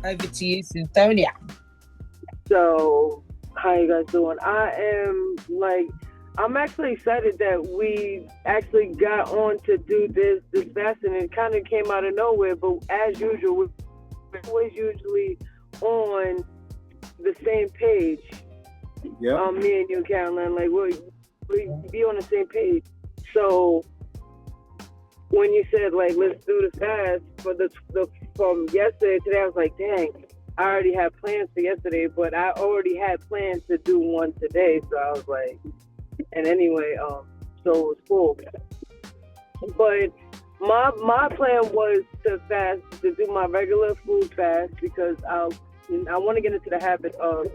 Over to you, Cynthonia. So, how you guys doing? I'm actually excited that we actually got on to do this fasting. It kind of came out of nowhere, but as usual, we're always usually on the same page. Yeah. Me and you, Caroline, like we be on the same page. So when you said like let's do the fast for the from yesterday to today, I was like, dang, I already had plans for yesterday, but I already had plans to do one today. So I was like, and anyway, so it was cool. But my plan was to fast, to do my regular food fast, because I want to get into the habit of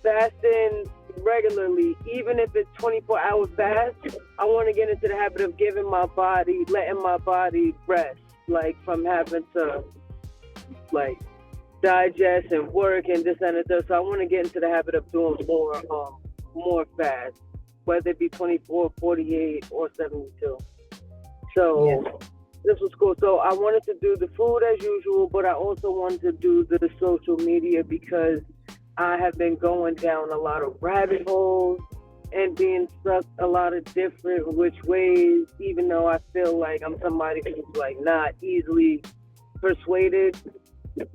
fasting regularly, even if it's 24 hours fast. I want to get into the habit of letting my body rest, like from having to like digest and work and this and that. So I want to get into the habit of doing more fast, whether it be 24, 48, or 72. So This was cool. So I wanted to do the food as usual, but I also wanted to do the social media because I have been going down a lot of rabbit holes and being sucked a lot of different which ways, even though I feel like I'm somebody who's like not easily persuaded.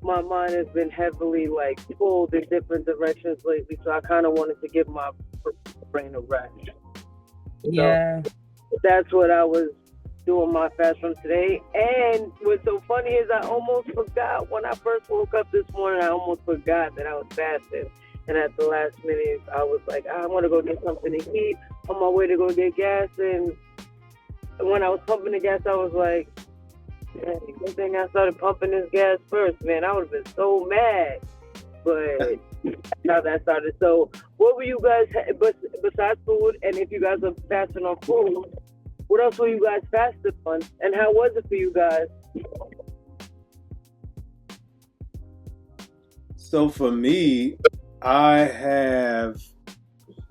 My mind has been heavily like pulled in different directions lately, so I kind of wanted to give my brain a rest. Yeah. So that's what I was doing my fast from today. And what's so funny is I almost forgot when I first woke up this morning. I almost forgot that I was fasting. And at the last minute, I was like, I want to go get something to eat on my way to go get gas. And when I was pumping the gas, I was like, dang, good thing I started pumping this gas first, man. I would have been so mad. But now that started. So what were you guys, besides food, and if you guys are fasting on food, what else were you guys fasting on? And how was it for you guys? So for me, I have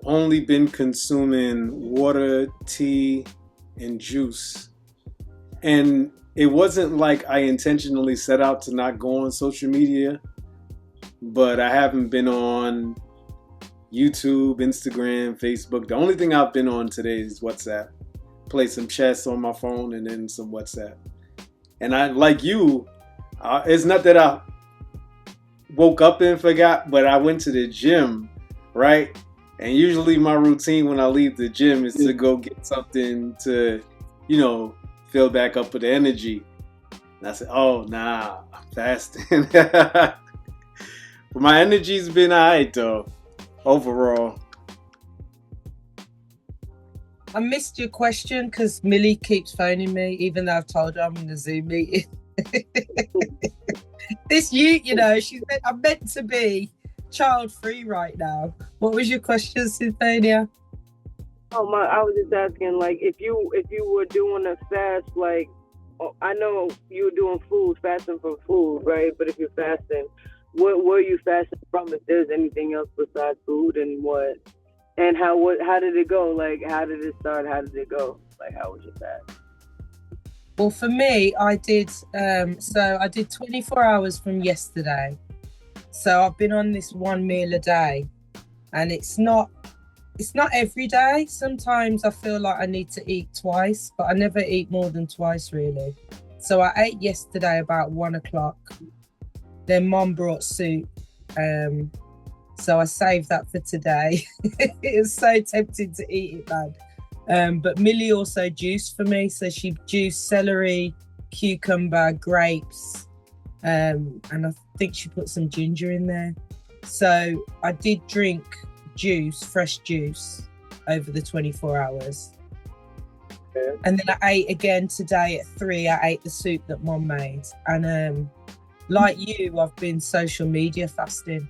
only been consuming water, tea, and juice. And it wasn't like I intentionally set out to not go on social media, but I haven't been on YouTube, Instagram, Facebook. The only thing I've been on today is WhatsApp. Play some chess on my phone and then some WhatsApp. And I, like you, it's not that I woke up and forgot, but I went to the gym, right? And usually my routine when I leave the gym is to go get something to, fill back up with energy. And I said, oh, nah, I'm fasting. But my energy's been all right, though, overall. I missed your question because Millie keeps phoning me, even though I've told her I'm in a Zoom meeting. I'm meant to be child-free right now. What was your question, Cynthonia? Oh my! I was just asking, like, if you were doing a fast, like, I know you were doing fasting from food, right? But if you're fasting, what were you fasting from? If there's anything else besides food, and what? And how did it go? Like, how did it start? How did it go? Like, how was your fast? Well, for me, I did 24 hours from yesterday. So I've been on this one meal a day, and it's not every day. Sometimes I feel like I need to eat twice, but I never eat more than twice really. So I ate yesterday about 1:00. Then Mom brought soup. So I saved that for today. It was so tempting to eat it, man. But Millie also juiced for me. So she juiced celery, cucumber, grapes, and I think she put some ginger in there. So I did drink fresh juice, over the 24 hours. Okay. And then I ate again today at 3. I ate the soup that Mom made. And like you, I've been social media fasting.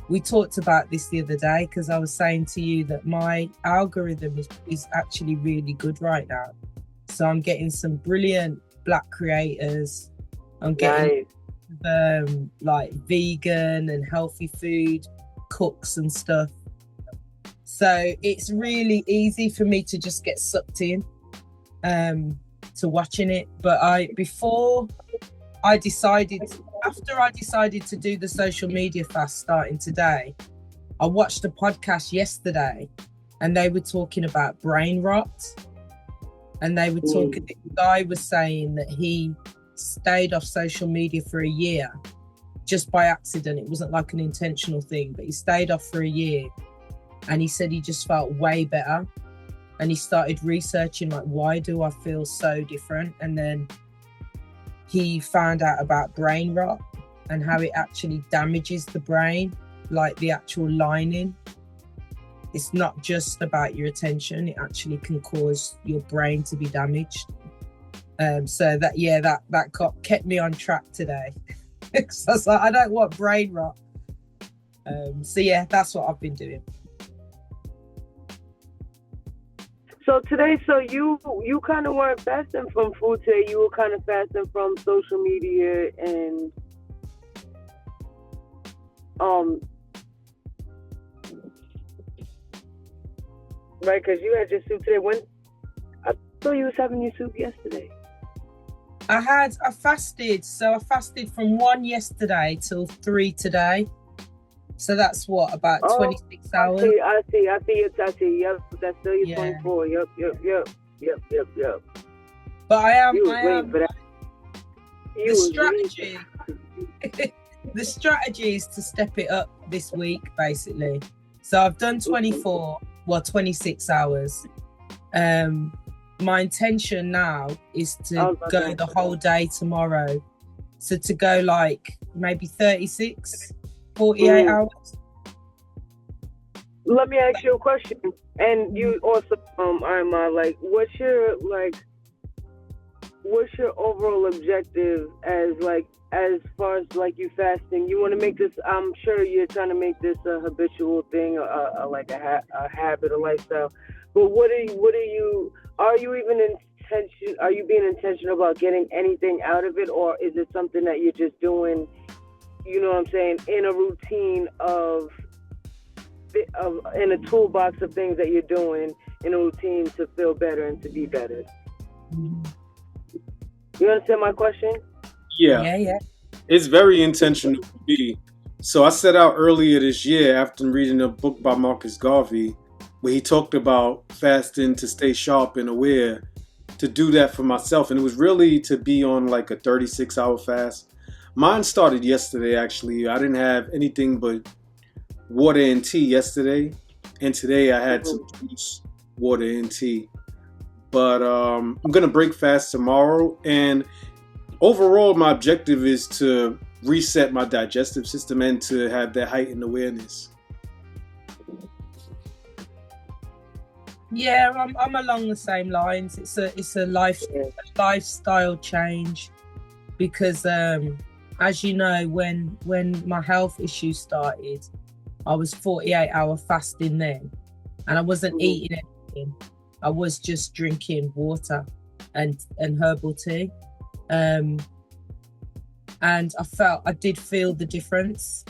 We talked about this the other day because I was saying to you that my algorithm is actually really good right now. So I'm getting some brilliant Black creators. I'm getting like vegan and healthy food cooks and stuff. So it's really easy for me to just get sucked in to watching it. But before after I decided to do the social media fast starting today, I watched a podcast yesterday and they were talking about brain rot. And they were talking, the guy was saying that he stayed off social media for a year just by accident. It wasn't like an intentional thing, but he stayed off for a year. And he said he just felt way better. And he started researching, like, why do I feel so different? And then he found out about brain rot and how it actually damages the brain, like the actual lining. It's not just about your attention, it actually can cause your brain to be damaged. So that kept me on track today. So I was like, I don't want brain rot. So yeah, that's what I've been doing. So today, you kind of weren't fasting from food today. You were kind of fasting from social media and right? Because you had your soup today. When I thought you was having your soup yesterday. I fasted. So I fasted from 1 yesterday till 3 today. So that's what, about 26 hours? I see. Yep, that's still your 24. Yep. But I am. For that. The strategy is to step it up this week, basically. So I've done 26 hours. My intention now is to go the whole day tomorrow. So to go like maybe 36, 48 hours. Let me ask you a question. And you also, Arma, like, what's your overall objective as far as like you fasting? You want to make this, I'm sure you're trying to make this a habitual thing, like a habit, a lifestyle. But are you being intentional about getting anything out of it? Or is it something that you're just doing, you know what I'm saying, in a routine in a toolbox of things that you're doing in a routine to feel better and to be better? You understand my question? Yeah. It's very intentional for me. So I set out earlier this year after reading a book by Marcus Garvey where he talked about fasting to stay sharp and aware, to do that for myself. And it was really to be on like a 36-hour fast. Mine started yesterday, actually. I didn't have anything but water and tea yesterday. And today I had some juice, water, and tea. But I'm going to break fast tomorrow. And overall, my objective is to reset my digestive system and to have that heightened awareness. Yeah, I'm along the same lines. It's a lifestyle change because as you know, when my health issues started, I was 48-hour fasting then, and I wasn't eating anything. I was just drinking water and herbal tea. And I did feel the difference.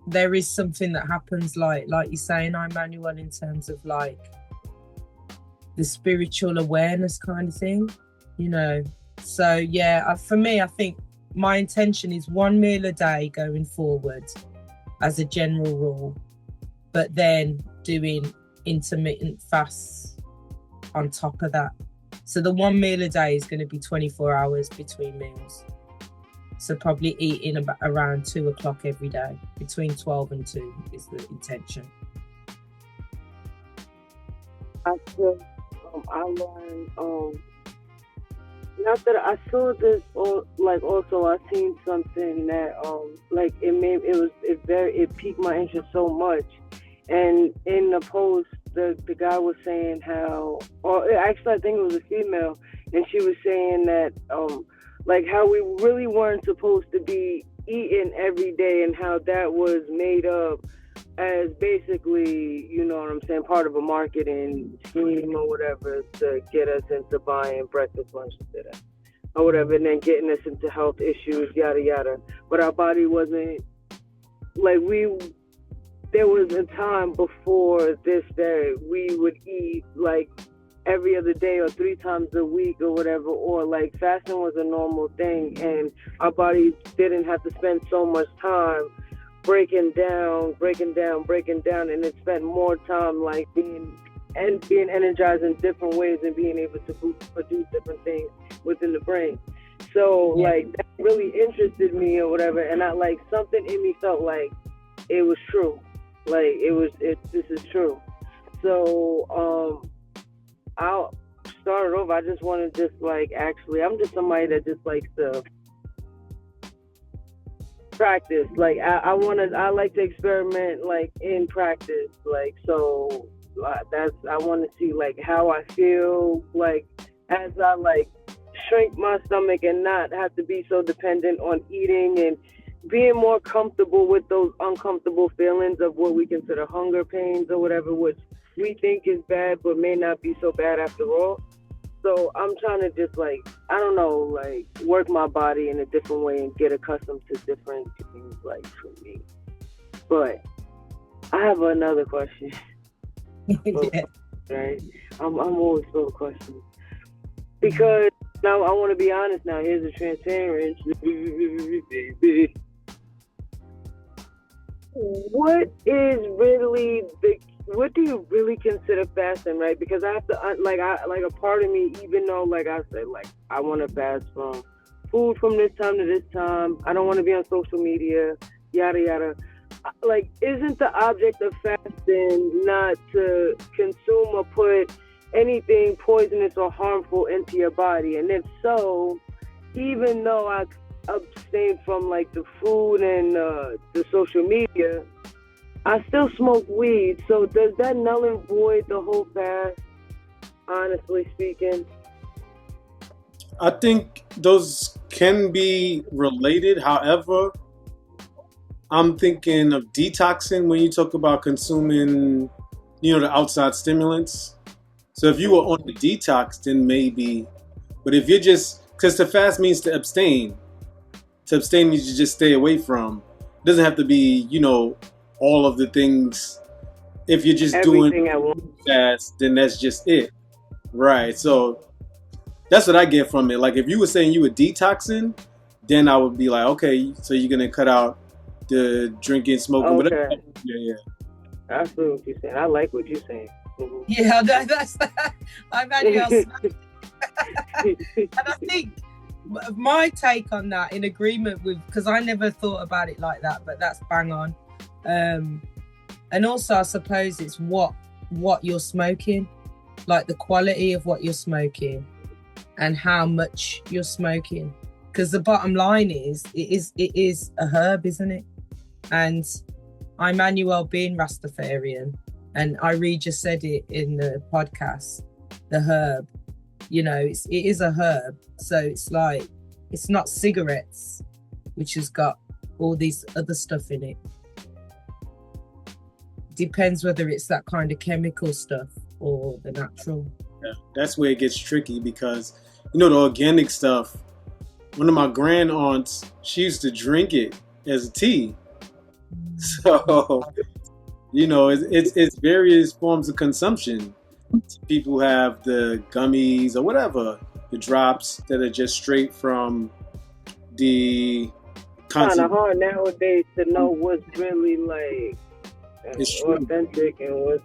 There is something that happens, like you're saying, Emmanuel, in terms of like the spiritual awareness kind of thing, you know. So yeah, for me, I think my intention is 1 meal a day going forward as a general rule, but then doing intermittent fasts on top of that. So the 1 meal a day is going to be 24 hours between meals. So probably eating about around 2 o'clock every day. Between 12 and 2 is the intention. I feel I learned not that I saw this, or like also I seen something that like it piqued my interest so much. And in the post, the guy was saying how, or actually I think it was a female, and she was saying that like how we really weren't supposed to be eating every day, and how that was made up as basically, you know what I'm saying, part of a marketing scheme or whatever to get us into buying breakfast, lunch, dinner, or whatever, and then getting us into health issues, yada yada. But our body wasn't like there was a time before this that we would eat like every other day or 3 times a week or whatever, or like fasting was a normal thing and our bodies didn't have to spend so much time breaking down, and it spent more time like being energized in different ways and being able to produce different things within the brain. So like that really interested me or whatever, and I like something in me felt like it was true, like this is true. So I'll start it over. I just want to just like I'm just somebody that just likes to practice. Like I like to experiment like in practice. Like so I want to see like how I feel like as I like shrink my stomach and not have to be so dependent on eating and being more comfortable with those uncomfortable feelings of what we consider hunger pains or whatever, which we think is bad but may not be so bad after all. So I'm trying to just like, I don't know, like work my body in a different way and get accustomed to different things like for me. But I have another question. Right? I'm always full of questions. Because now I want to be honest now. Here's the transparency. What do you really consider fasting, right? Because I have to, a part of me, even though, like I said, like I want to fast from food from this time to this time. I don't want to be on social media, yada yada. Like, isn't the object of fasting not to consume or put anything poisonous or harmful into your body? And if so, even though I abstain from like the food and the social media, I still smoke weed. So does that null and void the whole fast, honestly speaking? I think those can be related. However, I'm thinking of detoxing when you talk about consuming, the outside stimulants. So if you were on the detox, then maybe. But if you're just, because to fast means to abstain. To abstain means you just stay away from. It doesn't have to be, all of the things. If you're just everything doing fast, then that's just it. Right. So that's what I get from it. Like if you were saying you were detoxing, then I would be like, okay, so you're going to cut out the drinking, smoking, whatever. Yeah. I see what you're saying. I like what you're saying. Mm-hmm. Yeah, that's I've had you and I think my take on that, in agreement with, because I never thought about it like that, but that's bang on. And also I suppose it's what you're smoking, like the quality of what you're smoking and how much you're smoking, because the bottom line is it is a herb, isn't it? And Emmanuel being Rastafarian, and Irene just said it in the podcast, the herb, it is a herb. So it's like, it's not cigarettes, which has got all these other stuff in it. Depends whether it's that kind of chemical stuff or the natural. Yeah, that's where it gets tricky, because the organic stuff, one of my grand aunts, she used to drink it as a tea. So it's various forms of consumption. People have the gummies or whatever, the drops that are just straight from the kind of hard nowadays to know what's really like authentic and what's